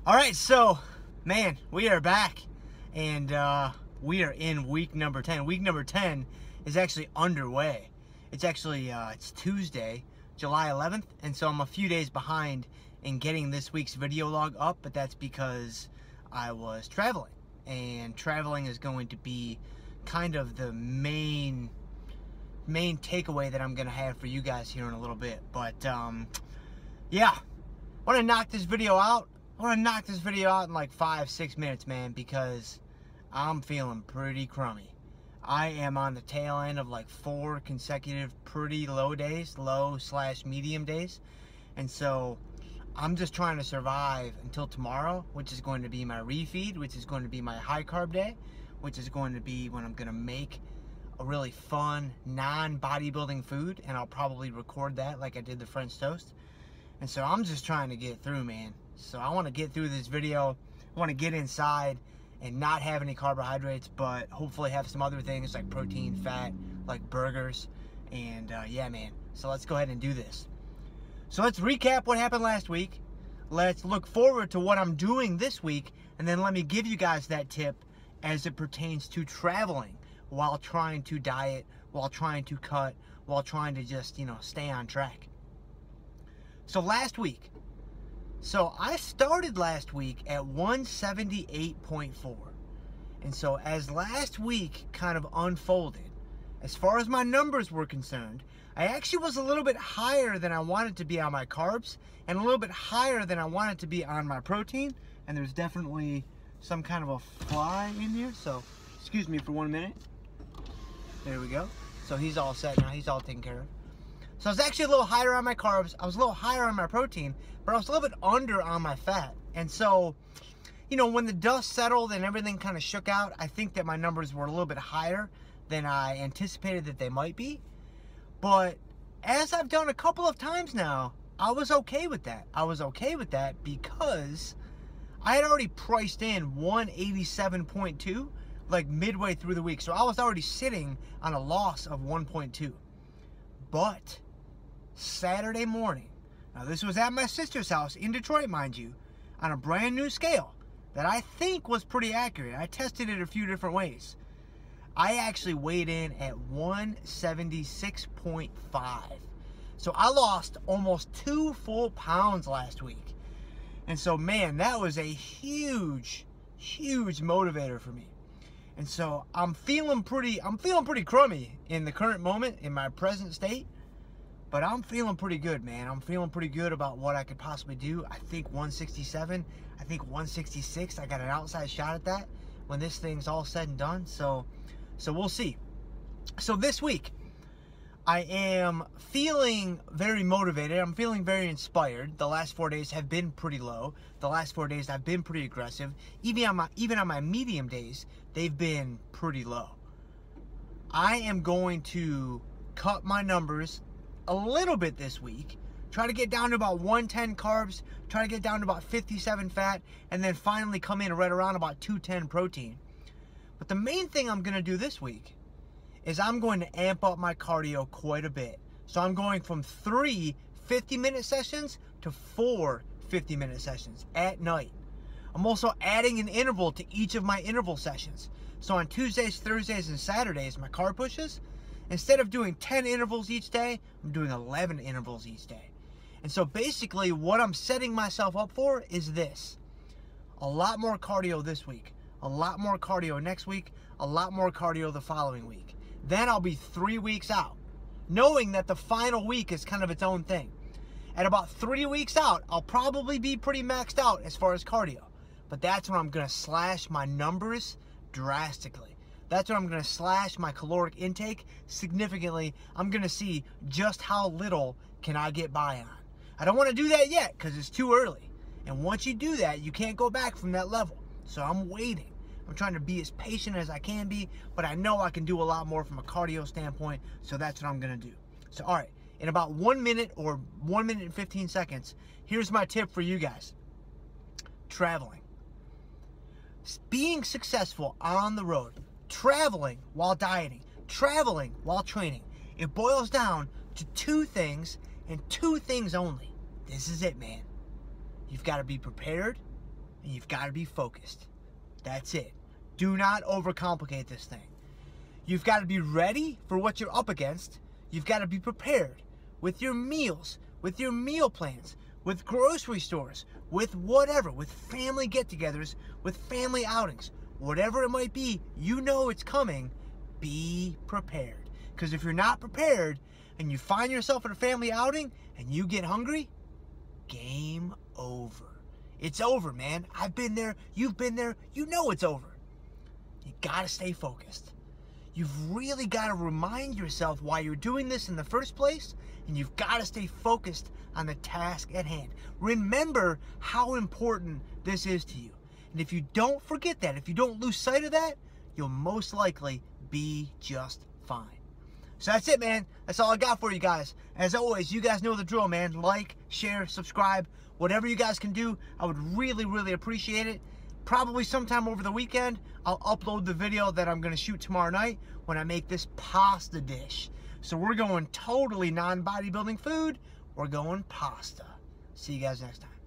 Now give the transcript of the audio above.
All right, so, man, we are back, and we are in week number 10. Week number 10 is actually underway. It's actually, it's Tuesday, July 11th, and so I'm a few days behind in getting this week's video log up, but that's because I was traveling, and traveling is going to be kind of the main takeaway that I'm going to have for you guys here in a little bit. But, yeah, I want to knock this video out. I want to knock this video out in like 5-6 minutes, man, because I'm feeling pretty crummy. I am on the tail end of like 4 consecutive pretty low days, low/medium days. And so I'm just trying to survive until tomorrow, which is going to be my refeed, which is going to be my high carb day, which is going to be when I'm going to make a really fun non-bodybuilding food, and I'll probably record that like I did the French toast. And so I'm just trying to get through, man. So I want to get through this video. I want to get inside and not have any carbohydrates, but hopefully have some other things like protein, fat, like burgers. And yeah, man. So let's go ahead and do this. So let's recap what happened last week. Let's look forward to what I'm doing this week. And then let me give you guys that tip as it pertains to traveling while trying to diet, while trying to cut, while trying to just, you know, stay on track. So last week, I started last week at 178.4. And so as last week kind of unfolded, as far as my numbers were concerned, I actually was a little bit higher than I wanted to be on my carbs and a little bit higher than I wanted to be on my protein. And there's definitely some kind of a fly in here, so excuse me for 1 minute. There we go. So he's all set now. He's all taken care of. So I was actually a little higher on my carbs. I was a little higher on my protein, but I was a little bit under on my fat. And so, you know, when the dust settled and everything kind of shook out, I think that my numbers were a little bit higher than I anticipated that they might be. But as I've done a couple of times now, I was okay with that. I was okay with that because I had already priced in 187.2 like midway through the week. So I was already sitting on a loss of 1.2. But Saturday morning, now this was at my sister's house in Detroit, mind you, on a brand new scale that I think was pretty accurate. I tested it a few different ways. I actually weighed in at 176.5. So I lost almost 2 full pounds last week. And so, man, that was a huge motivator for me. And so I'm feeling pretty crummy in the current moment, in my present state. But I'm feeling pretty good, man. I'm feeling pretty good about what I could possibly do. I think 167, I think 166. I got an outside shot at that when this thing's all said and done. So we'll see. So this week, I am feeling very motivated. I'm feeling very inspired. The last 4 days have been pretty low. The last 4 days I've been pretty aggressive. Even on my medium days, they've been pretty low. I am going to cut my numbers a little bit this week. Try to get down to about 110 carbs. Try to get down to about 57 fat. And then finally come in right around about 210 protein. But the main thing I'm going to do this week is I'm going to amp up my cardio quite a bit. So I'm going from 3 50-minute sessions to 4 50-minute sessions at night. I'm also adding an interval to each of my interval sessions. So on Tuesdays, Thursdays, and Saturdays, my carb pushes, instead of doing 10 intervals each day, I'm doing 11 intervals each day. And so basically what I'm setting myself up for is this. A lot more cardio this week, a lot more cardio next week, a lot more cardio the following week. Then I'll be 3 weeks out, knowing that the final week is kind of its own thing. At about 3 weeks out, I'll probably be pretty maxed out as far as cardio. But that's when I'm going to slash my numbers drastically. That's when I'm going to slash my caloric intake significantly. I'm going to see just how little can I get by on. I don't want to do that yet because it's too early. And once you do that, you can't go back from that level. So I'm waiting. I'm trying to be as patient as I can be, but I know I can do a lot more from a cardio standpoint, so that's what I'm going to do. So, all right, in about 1 minute or 1 minute and 15 seconds, here's my tip for you guys. Traveling. Being successful on the road, traveling while dieting, traveling while training. It boils down to 2 things and 2 things only. This is it, man. You've got to be prepared and you've got to be focused. That's it. Do not overcomplicate this thing. You've got to be ready for what you're up against. You've got to be prepared with your meals, with your meal plans, with grocery stores, with whatever, with family get-togethers, with family outings. Whatever it might be, you know it's coming. Be prepared. Because if you're not prepared and you find yourself at a family outing and you get hungry, game over. It's over, man. I've been there. You've been there. You know it's over. You got to stay focused. You've really got to remind yourself why you're doing this in the first place, and you've got to stay focused on the task at hand. Remember how important this is to you. And if you don't forget that, if you don't lose sight of that, you'll most likely be just fine. So that's it, man. That's all I got for you guys. As always, you guys know the drill, man. Like, share, subscribe, whatever you guys can do. I would really, really appreciate it. Probably sometime over the weekend, I'll upload the video that I'm going to shoot tomorrow night when I make this pasta dish. So we're going totally non-bodybuilding food. We're going pasta. See you guys next time.